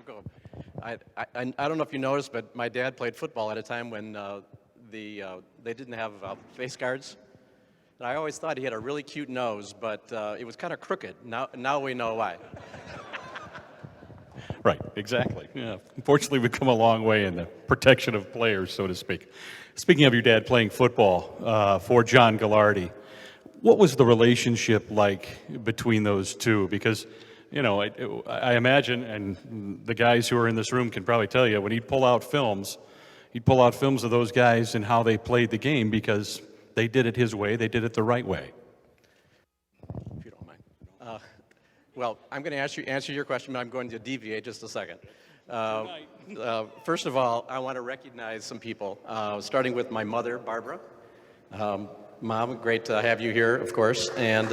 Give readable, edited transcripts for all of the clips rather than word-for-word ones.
Cool. I don't know if you noticed, but my dad played football at a time when they didn't have face guards. And I always thought he had a really cute nose, but it was kind of crooked. Now we know why. Right, exactly. Yeah. Unfortunately, we've come a long way in the protection of players, so to speak. Speaking of your dad playing football for John Gagliardi, what was the relationship like between those two? Because, you know, I imagine, and the guys who are in this room can probably tell you, when he'd pull out films of those guys and how they played the game because they did it his way, they did it the right way. If you don't mind. Well, I'm going to answer your question, but I'm going to deviate just a second. First of all, I want to recognize some people, starting with my mother, Barbara. Mom, great to have you here, of course. And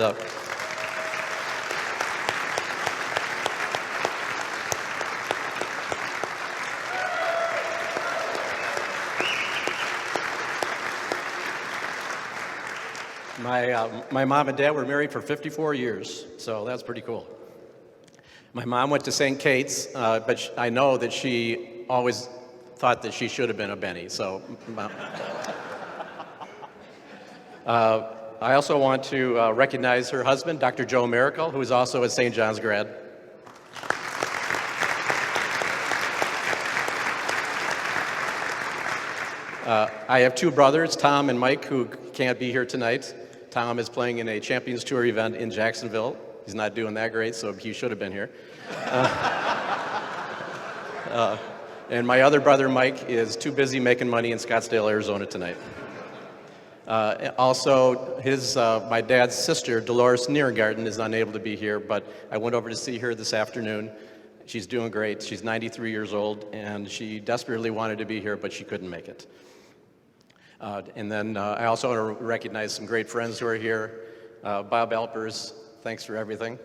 my mom and dad were married for 54 years, so that's pretty cool. My mom went to St. Kate's, but I know that she always thought that she should have been a Benny, so... I also want to recognize her husband, Dr. Joe Miracle, who is also a St. John's grad. I have two brothers, Tom and Mike, who can't be here tonight. Tom is playing in a Champions Tour event in Jacksonville. He's not doing that great, so he should have been here. And my other brother, Mike, is too busy making money in Scottsdale, Arizona tonight. Also, my dad's sister, Dolores Nierengarten, is unable to be here, but I went over to see her this afternoon. She's doing great. She's 93 years old, and she desperately wanted to be here, but she couldn't make it. And then I also want to recognize some great friends who are here. Bob Alpers, thanks for everything.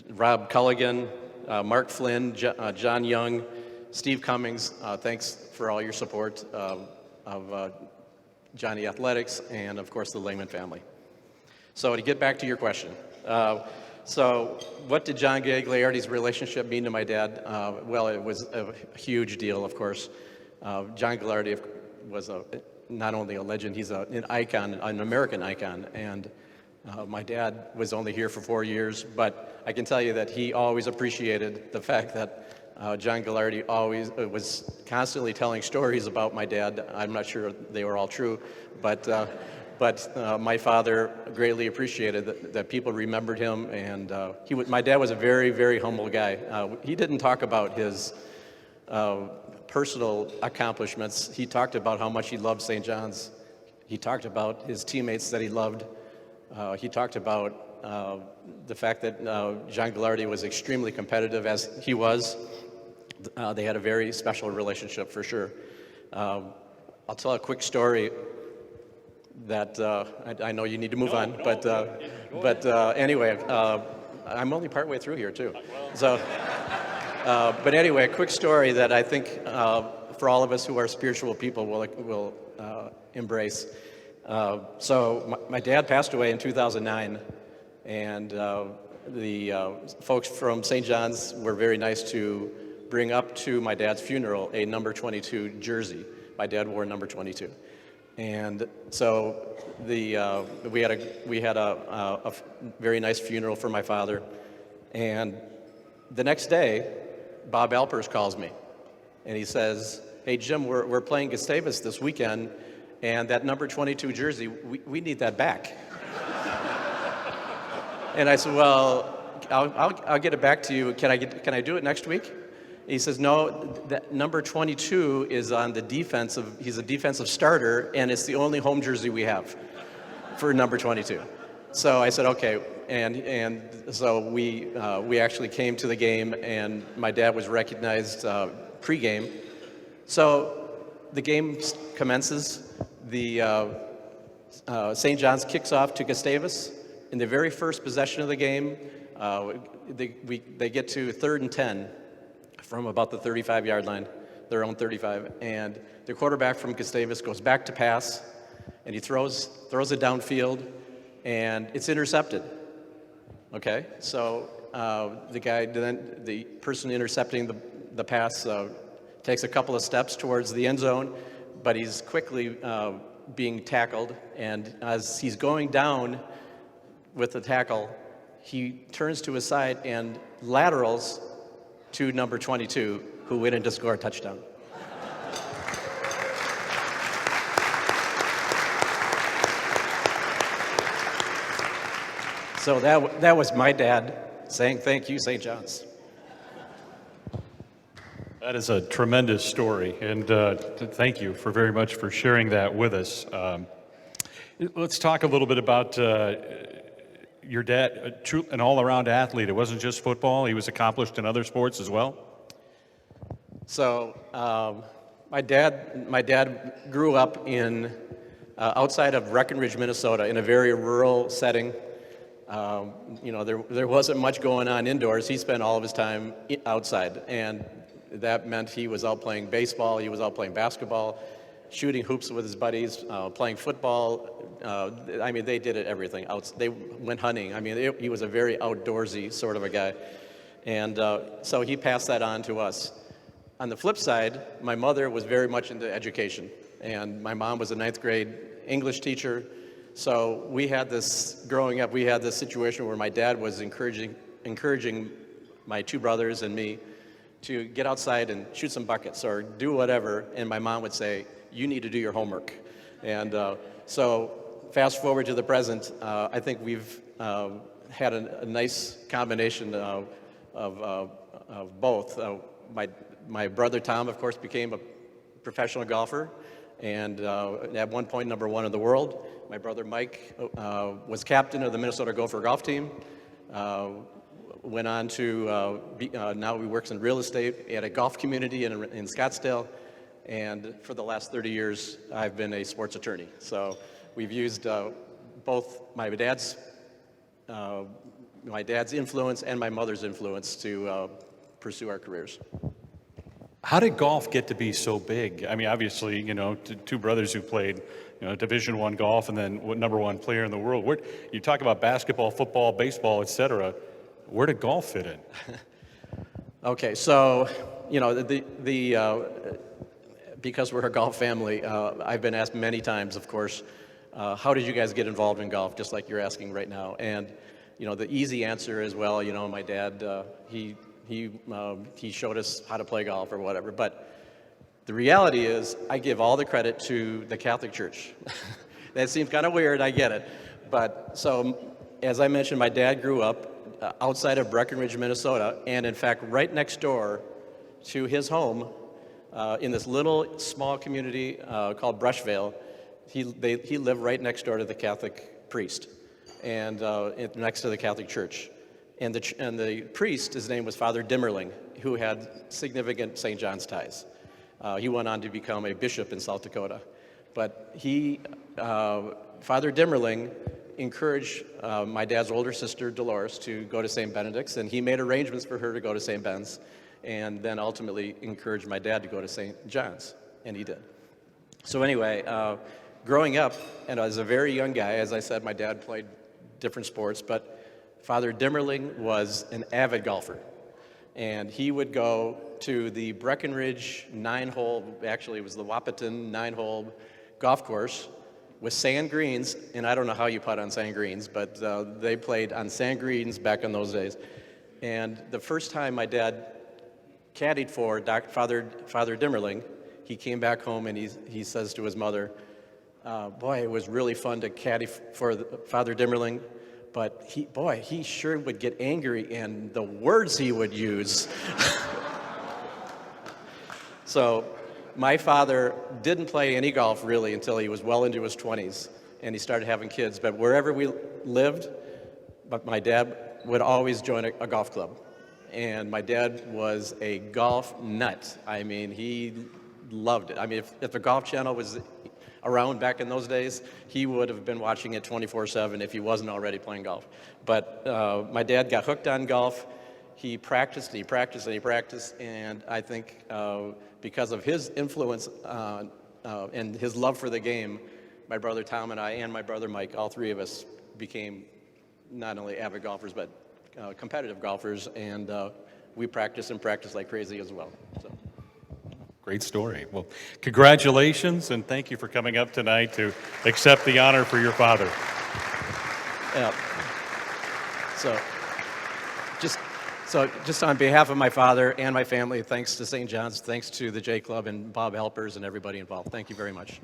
Rob Culligan, Mark Flynn, John Young, Steve Cummings, thanks for all your support of Johnny Athletics and, of course, the Lehman family. So to get back to your question, so what did John Gagliardi's relationship mean to my dad? Well, it was a huge deal, of course. John Gagliardi was not only a legend, he's an icon, an American icon, and my dad was only here for 4 years, but I can tell you that he always appreciated the fact that John Gagliardi always was constantly telling stories about my dad. I'm not sure they were all true, but my father greatly appreciated that people remembered him, and my dad was a very, very humble guy. He didn't talk about his personal accomplishments. He talked about how much he loved St. John's. He talked about his teammates that he loved. He talked about the fact that John Gagliardi was extremely competitive, as he was. They had a very special relationship, for sure. I'll tell a quick story that I know you need to move on, but anyway, I'm only partway through here too. So, but anyway, a quick story that I think for all of us who are spiritual people will embrace. So my dad passed away in 2009, and the folks from St. John's were very nice to bring up to my dad's funeral a number 22 jersey. My dad wore number 22. And so we had a very nice funeral for my father, and the next day, Bob Alpers calls me, and he says, "Hey Jim, we're playing Gustavus this weekend, and that number 22 jersey, we need that back." And I said, "Well, I'll get it back to you. Can I do it next week?" He says, "No, that number 22 is on the defensive. He's a defensive starter, and it's the only home jersey we have for number 22." So I said, "Okay," and so we actually came to the game, and my dad was recognized pregame. So the game commences. The St. John's kicks off to Gustavus. In the very first possession of the game, they get to 3rd and 10. From about the 35-yard line, their own 35, and the quarterback from Gustavus goes back to pass, and he throws it downfield, and it's intercepted. Okay, so the person intercepting the pass takes a couple of steps towards the end zone, but he's quickly being tackled, and as he's going down with the tackle, he turns to his side and laterals to number 22, who went in to score a touchdown. So that was my dad saying thank you, St. John's. That is a tremendous story, and thank you very much for sharing that with us. Let's talk a little bit about your dad, an all-around athlete. It wasn't just football; he was accomplished in other sports as well. So my dad grew up in outside of Breckenridge, Minnesota, in a very rural setting. There wasn't much going on indoors. He spent all of his time outside, and that meant he was out playing baseball, he was out playing basketball, shooting hoops with his buddies, playing football. They did it everything. They went hunting. He was a very outdoorsy sort of a guy. And so he passed that on to us. On the flip side, my mother was very much into education. And my mom was a 9th grade English teacher. So growing up, we had this situation where my dad was encouraging my 2 brothers and me to get outside and shoot some buckets or do whatever, and my mom would say, you need to do your homework. And so fast forward to the present, I think we've had a nice combination of both. My brother Tom, of course, became a professional golfer, and at one point number 1 in the world. My brother Mike was captain of the Minnesota Gopher golf team. Went on to, now he works in real estate at a golf community in Scottsdale, and for the last 30 years, I've been a sports attorney. So we've used both my dad's influence and my mother's influence to pursue our careers. How did golf get to be so big? Obviously, 2 brothers who played, Division I golf and then number 1 player in the world. You talk about basketball, football, baseball, etc. Where did golf fit in? Okay, so, because we're a golf family, I've been asked many times, of course, how did you guys get involved in golf, just like you're asking right now? And, the easy answer is, well, my dad, he showed us how to play golf or whatever. But the reality is, I give all the credit to the Catholic Church. That seems kind of weird, I get it. But so, as I mentioned, my dad grew up outside of Breckenridge, Minnesota, and in fact, right next door to his home, in this little small community called Brushvale, he lived right next door to the Catholic priest, and next to the Catholic Church. And the priest, his name was Father Dimmerling, who had significant St. John's ties. He went on to become a bishop in South Dakota. But Father Dimmerling encouraged my dad's older sister, Dolores, to go to St. Benedict's, and he made arrangements for her to go to St. Ben's, and then ultimately encouraged my dad to go to St. John's, and he did. So anyway, growing up, and as a very young guy, as I said, my dad played different sports, but Father Dimmerling was an avid golfer, and he would go to the Breckenridge 9-hole, actually it was the Wahpeton 9-hole golf course with sand greens, and I don't know how you putt on sand greens, but they played on sand greens back in those days. And the first time my dad caddied for Father Dimmerling, he came back home and he says to his mother, boy, it was really fun to caddy for Father Dimmerling, but he sure would get angry, and the words he would use. So my father didn't play any golf really until he was well into his 20s, and he started having kids. But wherever we lived, but my dad would always join a golf club. And my dad was a golf nut. He loved it. If the Golf Channel was around back in those days, he would have been watching it 24/7 if he wasn't already playing golf. But my dad got hooked on golf. He practiced, and he practiced, and he practiced, and I think because of his influence and his love for the game, my brother Tom and I and my brother Mike, all 3 of us became not only avid golfers, but competitive golfers, and we practice and practice like crazy as well. So. Great story. Well, congratulations, and thank you for coming up tonight to accept the honor for your father. Yeah. So just on behalf of my father and my family, thanks to St. John's, thanks to the J Club and Bob Helpers and everybody involved. Thank you very much.